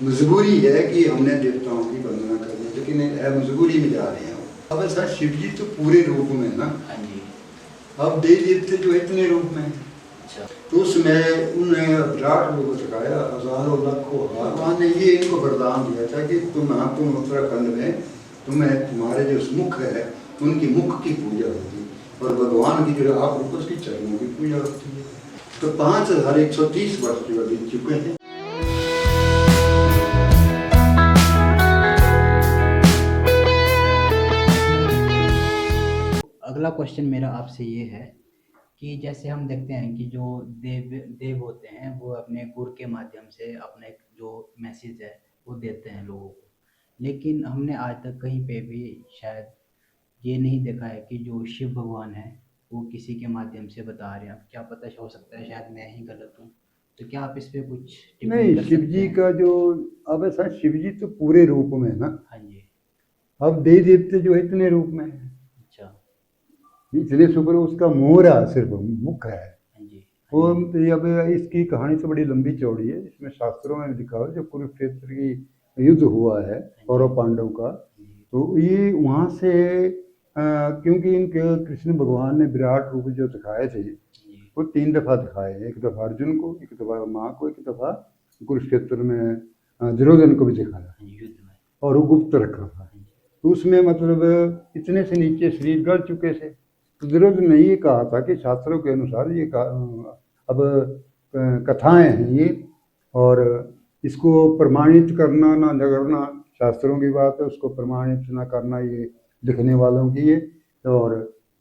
मजबूरी है कि हमने देवताओं की वंदना करनी, लेकिन मजबूरी में जा रहे हैं। अब सर शिव जी तो पूरे रूप में ना, हाँ जी। अब देव देवते जो इतने रूप में हैं, अच्छा। तो उसमें उन्हें विराट रूप दिखाया, हजारों लाखों भगवान ने ये इनको वरदान दिया था कि तुम उत्तराखंड में तुम्हें तुम्हारे जो मुख है उनकी मुख की पूजा होगी, और भगवान की जो आप रूप उसकी चरणों की पूजा होती है। तो 5130 वर्ष जो बीत चुके हैं। अगला क्वेश्चन मेरा आपसे ये है कि जैसे हम देखते हैं कि जो देव देव होते हैं वो अपने गुर के माध्यम से अपने जो मैसेज है वो देते हैं लोगों को, लेकिन हमने आज तक कहीं पे भी शायद ये नहीं देखा है कि जो शिव भगवान है वो किसी के माध्यम से बता रहे हैं। अब क्या पता, हो सकता है शायद मैं ही गलत हूँ, तो क्या आप इस पे कुछ टिप्पणी नहीं, कर शिव सकते जी हैं? का जो अब ऐसा, शिव जी तो पूरे रूप में है ना। हाँ जी। अब देव देवते जो इतने रूप में है, अच्छा। इतने सुपर, उसका मोहरा सिर्फ मुख है। हाँ जी। वो हाँ जी। अब इसकी कहानी तो बड़ी लंबी चौड़ी है, इसमें शास्त्रों में लिखा है जो कुरुक्षेत्र की युद्ध हुआ है कौरव पांडव का, हाँ जी। तो ये वहाँ से क्योंकि इनके कृष्ण भगवान ने विराट रूप जो दिखाए थे जी। वो 3 दफा दिखाए, एक दफा अर्जुन को, एक दफा माँ को, एक दफा कुरुक्षेत्र में दुर्योधन को भी दिखाया, हाँ जी, युद्ध में। और वो गुप्त रखा था। हाँ जी। तो उसमें मतलब इतने से नीचे शरीर गल चुके थे, तो दुर्योधन ने ये कहा था कि शास्त्रों के अनुसार ये अब कथाएं हैं ये, और इसको प्रमाणित करना ना करना शास्त्रों की बात है, उसको प्रमाणित ना करना ये लिखने वालों की है। और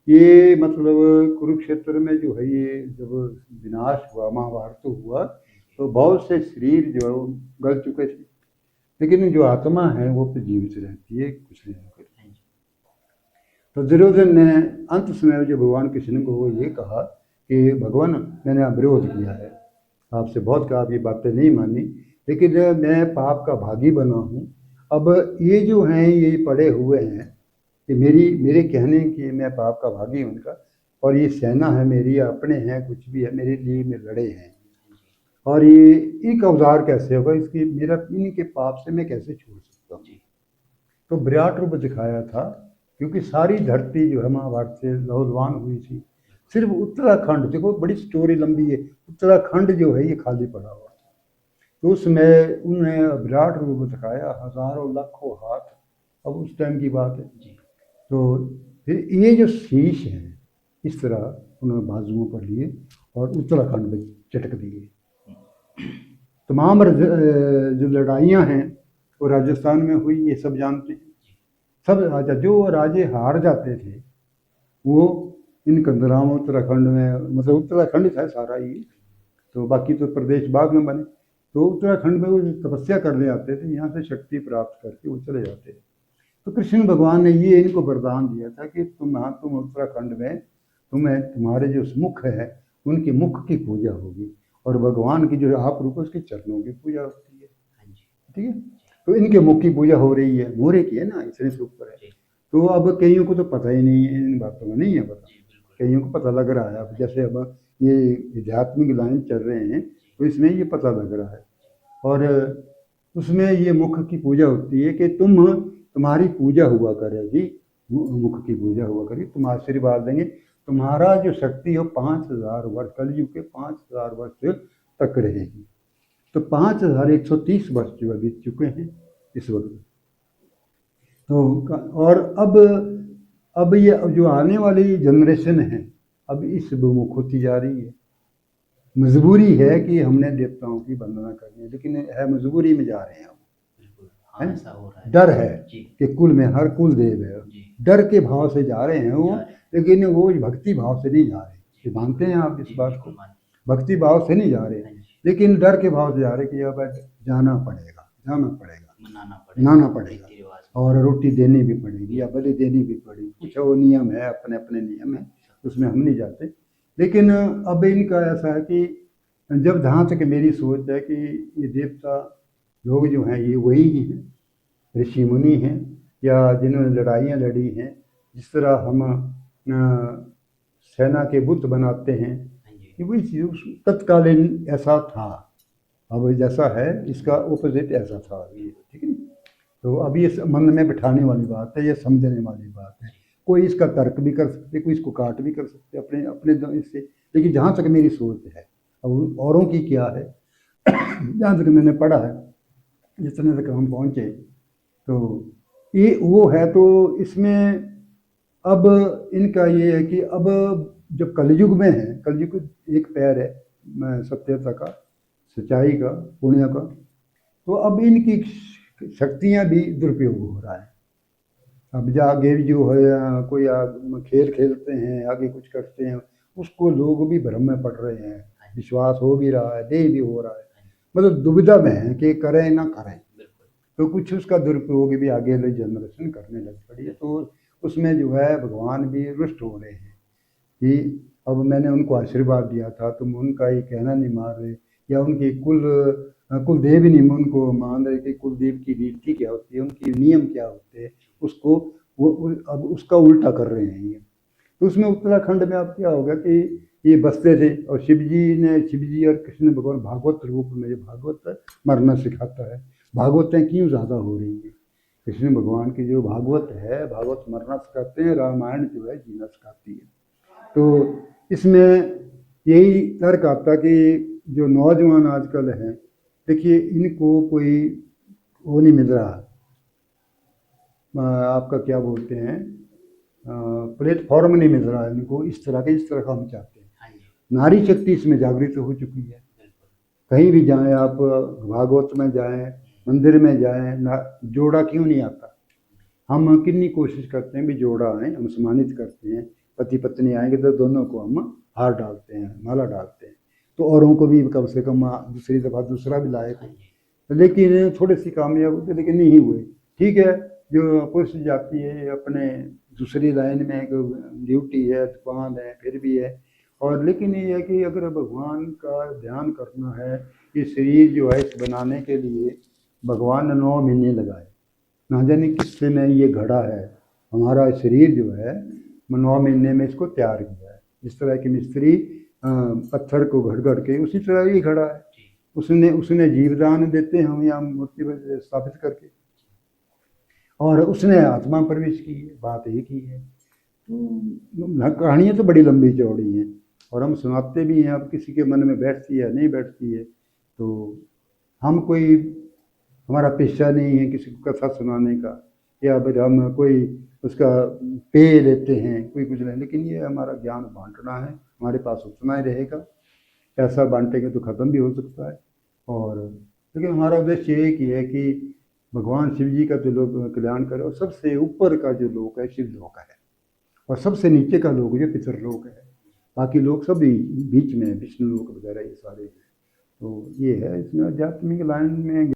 ये मतलब कुरुक्षेत्र में जो है ये जब विनाश हुआ, महाभारत हुआ, तो बहुत से शरीर जो गल चुके थे, लेकिन जो आत्मा है वो तो जीवित रहती है, कुछ नहीं करती। तो दुर्योधन ने अंत समय जो भगवान कृष्ण को वो ये कहा कि भगवान, मैंने विरोध किया है आपसे, बहुत कहा, आप ये बातें नहीं मानी, लेकिन मैं पाप का भागी बना हूँ। अब ये जो हैं ये पड़े हुए हैं कि मेरे कहने की मैं पाप का भागी हूँ उनका, और ये सेना है मेरी, अपने हैं, कुछ भी है मेरे लिए, मेरे लड़े हैं, और ये एक अवतार कैसे होगा इसकी, मेरा इनके पाप से मैं कैसे छोड़ सकता हूँ। तो विराट रूप दिखाया था, क्योंकि सारी धरती जो है महाभारत से लहूलुहान हुई थी, सिर्फ उत्तराखंड, देखो बड़ी स्टोरी लंबी है, उत्तराखंड जो है ये खाली पड़ा हुआ, तो उसमें उन्हें विराट रूप दिखाया, हजारों लाखों हाथ, अब उस टाइम की बात है जी। तो फिर ये जो शीश है इस तरह उन्होंने बाजुओं पर लिए और उत्तराखंड में चटक दिए। तमाम जो लड़ाइयाँ हैं वो राजस्थान में हुई, ये सब जानते हैं। सब राजा, जो राजे हार जाते थे वो इन कंदराओं उत्तराखंड में, मतलब उत्तराखंड था सारा ये, तो बाकी तो प्रदेश बाद में बने, तो उत्तराखंड में वो तपस्या करने आते थे, यहाँ से शक्ति प्राप्त करके वो चले जाते थे। तो कृष्ण भगवान ने ये इनको वरदान दिया था कि तुम उत्तराखंड में तुम्हें तुम्हारे जो मुख है उनकी मुख की पूजा होगी, और भगवान की जो आप रूप उसके चरणों की पूजा होती है। ठीक है, तो इनके मुख की पूजा हो रही है, मोरे की है ना, इतने से ऊपर है। तो अब कईयों को तो पता ही नहीं है, इन बातों में नहीं है पता, कईयों को पता लग रहा है। अब जैसे अब ये आध्यात्मिक लाइन चल रहे हैं तो इसमें ये पता लग रहा है, और उसमें ये मुख की पूजा होती है कि तुम्हारी पूजा हुआ करेगी, मुख की पूजा हुआ करेगी, तुम आशीर्वाद देंगे, तुम्हारा जो शक्ति हो 5000 वर्ष, कलयुग के 5000 वर्ष तक रहेगी। तो 5130 वर्ष जो बीत चुके हैं इस वक्त। तो और अब ये जो आने वाली जनरेशन है अब इस विमुख होती जा रही है। मजबूरी है कि हमने देवताओं की वंदना करनी है, लेकिन है मजबूरी में जा रहे हैं हम, है ऐसा हो रहा है। डर है कि कुल में हर कुल देव है, डर के भाव से जा रहे हैं वो, लेकिन वो भक्ति भाव से नहीं जा रहे। ये मानते हैं आप इस बात को, भक्ति भाव से नहीं जा रहे, लेकिन डर के भाव से जा रहे कि अब जाना पड़ेगा, मनाना पड़ेगा, और रोटी देनी भी पड़ेगी या बलि देनी भी पड़ेगी, कुछ वो नियम है, अपने अपने नियम है, उसमें हम नहीं जाते। लेकिन अब इनका ऐसा है कि जब जहाँ तक मेरी सोच है कि ये देवता लोग जो हैं ये वही ही हैं, ऋषि मुनि हैं, या जिन्होंने लड़ाइयाँ लड़ी हैं, जिस तरह हम सेना के बुत बनाते हैं, कि वही चीज़ तत्कालीन ऐसा था, अब जैसा है इसका ऑपोजिट ऐसा था, ये ठीक है ना। तो अब ये मन में बिठाने वाली बात है, ये समझने वाली बात है। कोई इसका तर्क भी कर सकते, कोई इसको काट भी कर सकते अपने अपने इससे, लेकिन जहाँ तक मेरी सोच है, अब औरों की क्या है, जहाँ तक मैंने पढ़ा है, जितने तक हम पहुँचे, तो ये वो है। तो इसमें अब इनका ये है कि अब जब कलयुग में है, कलयुग एक पैर है सत्यता का, सच्चाई का, पुण्य का, तो अब इनकी शक्तियाँ भी दुरुपयोग हो रहा है। अब जो आगे जो है कोई खेल खेलते हैं, आगे कुछ करते हैं, उसको लोग भी भ्रम में पड़ रहे हैं, विश्वास हो भी रहा है, देह भी हो रहा है, मतलब दुविधा में है कि करें ना करें। तो कुछ उसका दुरुपयोग भी आगे वाली जनरेशन करने लग पड़ी है। तो उसमें जो है भगवान भी रुष्ट हो रहे हैं कि अब मैंने उनको आशीर्वाद दिया था, तुम उनका ये कहना नहीं मान रहे, या उनकी कुलदेव नहीं उनको मान रहे कि कुलदेव की रीति क्या होती है, उनकी नियम क्या होते हैं, उसको अब उसका उल्टा कर रहे हैं ये। तो उसमें उत्तराखंड में अब क्या होगा कि ये बसते थे, और शिव जी और कृष्ण भगवान भागवत रूप में, जो भागवत मरना सिखाता है, भागवतें क्यों ज़्यादा हो रही हैं, कृष्ण भगवान की जो भागवत है, भागवत मरना सिखाते हैं, रामायण जो है जीना सिखाती है। तो इसमें यही तर्क आता कि जो नौजवान आजकल हैं, देखिए इनको कोई वो नहीं मिल रहा, आपका क्या बोलते हैं, प्लेटफॉर्म नहीं मिल रहा है इनको इस तरह के, इस तरह का हम चाहते हैं। नारी शक्ति इसमें जागृत हो चुकी है। कहीं भी जाएं आप, भागवत में जाएं, मंदिर में जाएं, जोड़ा क्यों नहीं आता। हम कितनी कोशिश करते हैं भी जोड़ा आए, हम सम्मानित करते हैं, पति पत्नी आएंगे तो दोनों को हम हार डालते हैं, माला डालते हैं, तो औरों को भी कम से कम दूसरी दफ़ा दूसरा भी लाए थे, लेकिन थोड़ी सी कामयाब होते, लेकिन नहीं हुए। ठीक है, जो पुरुष जाती है अपने दूसरी लाइन में, ड्यूटी है, दुकान है, फिर भी है, और लेकिन ये है कि अगर भगवान का ध्यान करना है, कि शरीर जो है इस बनाने के लिए भगवान ने 9 महीने लगाए, ना जाने किससे में ये घड़ा है, हमारा शरीर जो है 9 महीने में इसको तैयार किया है। जिस तरह की मिस्त्री पत्थर को घड़ घड़ के, उसी तरह ये घड़ा है, उसने जीवदान देते हैं हम यहाँ मूर्ति पर स्थापित करके, और उसने आत्मा प्रवेश की है, बात एक ही है। तो कहानियाँ तो बड़ी लंबी चौड़ी हैं, और हम सुनाते भी हैं, अब किसी के मन में बैठती है नहीं बैठती है, तो हम कोई, हमारा पेशा नहीं है किसी को कथा सुनाने का, या फिर हम कोई उसका पे लेते हैं, कोई कुछ नहीं, लेकिन ये हमारा ज्ञान बांटना है, हमारे पास उतना ही रहेगा, ऐसा बांटेंगे तो ख़त्म भी हो सकता है। और लेकिन हमारा उद्देश्य एक ही है कि भगवान शिव जी का जो लोग कल्याण करे, और सबसे ऊपर का जो लोक है शिव लोक है, और सबसे नीचे का लोक जो पितरलोक है, बाकी लोग सब बीच में विष्णु लोक वगैरह ये सारे हैं। तो ये है इसमें आध्यात्मिक लाइन में